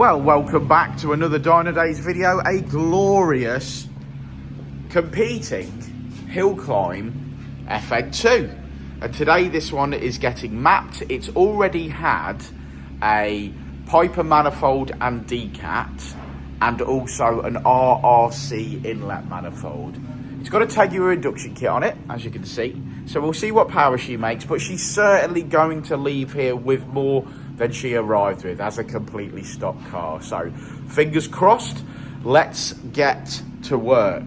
Well, welcome back to another Dynodaze video, a glorious competing hill climb Fn2. And today this one is getting mapped. It's already had a TypeR manifold and decat, and also an RRC inlet manifold. It's got a Tegiwa induction kit on it, as you can see. So we'll see what power she makes, but she's certainly going to leave here with more than she arrived with as a completely stock car. So fingers crossed, let's get to work.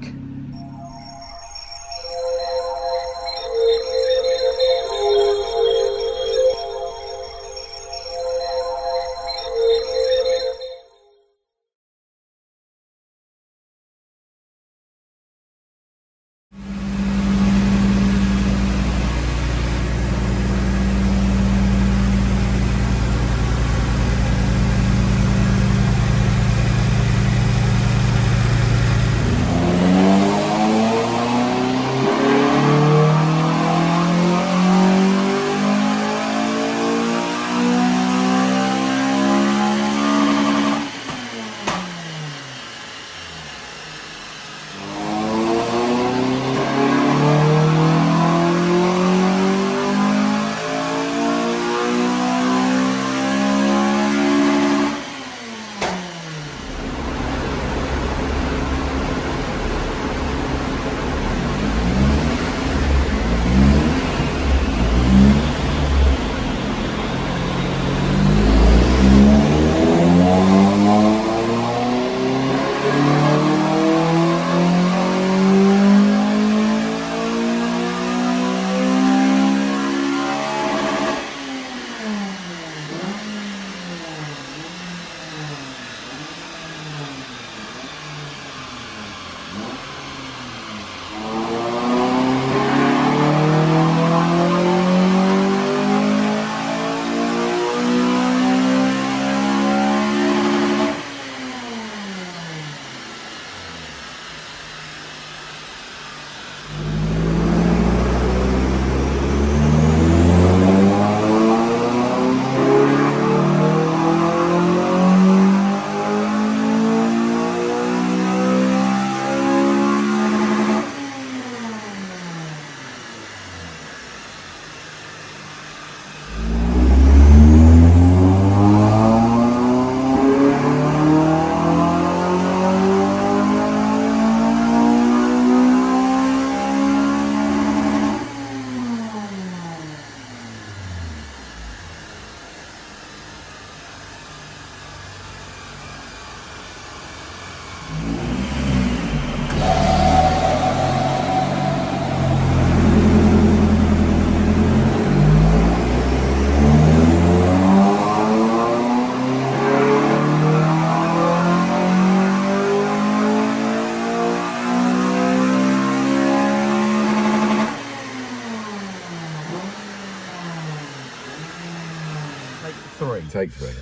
Take three.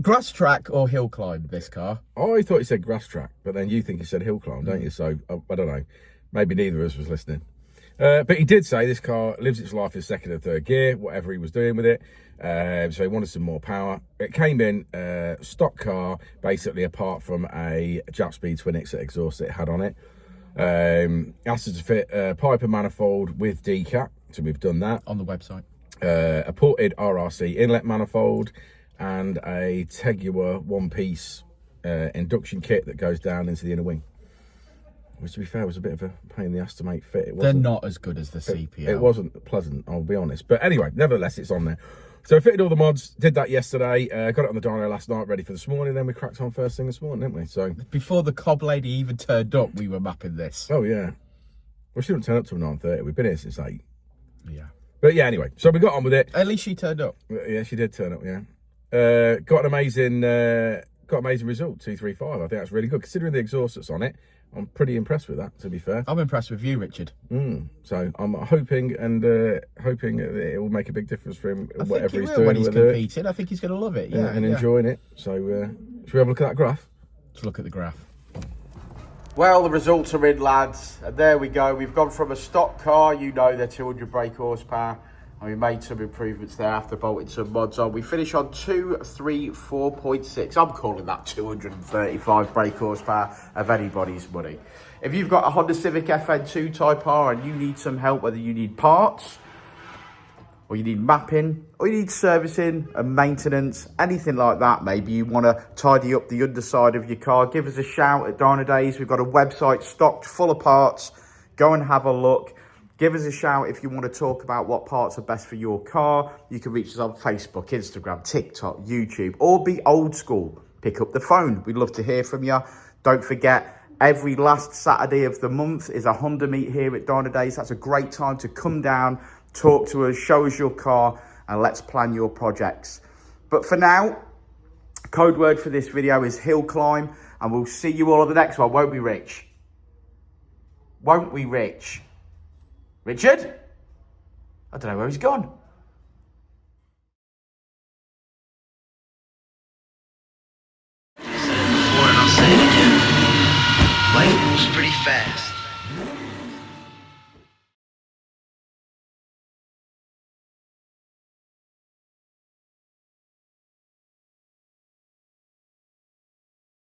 Grass track or hill climb, this car? I thought you said grass track, but then you think you said hill climb, don't you? So, I don't know. Maybe neither of us was listening. But he did say this car lives its life in second and third gear, whatever he was doing with it. So he wanted some more power. It came in stock car, basically, apart from a Japspeed twin exhaust it had on it. Asked us to fit a TypeR manifold with decat, so we've done that. On the website. A ported RRC inlet manifold and a Tegiwa one-piece induction kit that goes down into the inner wing. Which, to be fair, was a bit of a pain in the ass to make fit. They're not as good as the CPL. It wasn't pleasant, I'll be honest. But anyway, nevertheless, it's on there. So I fitted all the mods, did that yesterday, got it on the dyno last night, ready for this morning, then we cracked on first thing this morning, didn't we? So before the cob lady even turned up, we were mapping this. Oh, yeah. Well, she didn't turn up till 9:30. We've been here since 8. Yeah. But yeah, anyway, so we got on with it. At least she turned up. Yeah, she did turn up, yeah. Got an amazing result, 235. I think that's really good. Considering the exhaust that's on it, I'm pretty impressed with that, to be fair. I'm impressed with you, Richard. So I'm hoping that it will make a big difference for him, whatever he's doing when he's with competing. I think he's going to love it. Yeah, and enjoying it. So should we have a look at that graph? Let's look at the graph. Well, the results are in, lads, and there we go. We've gone from a stock car, you know, they're 200 brake horsepower, And we made some improvements there after bolting some mods on. We finished on 234.6. I'm calling that 235 brake horsepower of anybody's money. If you've got a Honda Civic Fn2 Type R and you need some help, whether you need parts, or you need mapping, or you need servicing and maintenance, anything like that, maybe you want to tidy up the underside of your car, give us a shout at Dynodaze. We've got a website stocked full of parts. Go and have a look. Give us a shout if you want to talk about what parts are best for your car. You can reach us on Facebook, Instagram, TikTok, YouTube, or be old school. Pick up the phone. We'd love to hear from you. Don't forget, every last Saturday of the month is a Honda meet here at Dynodaze. That's a great time to come down, talk to us, show us your car, and let's plan your projects. But for now, code word for this video is hill climb, and we'll see you all on the next one, won't we, Rich? Won't we, Rich? Richard? I don't know where he's gone. Said it before and I'll say it again. Life moves pretty fast.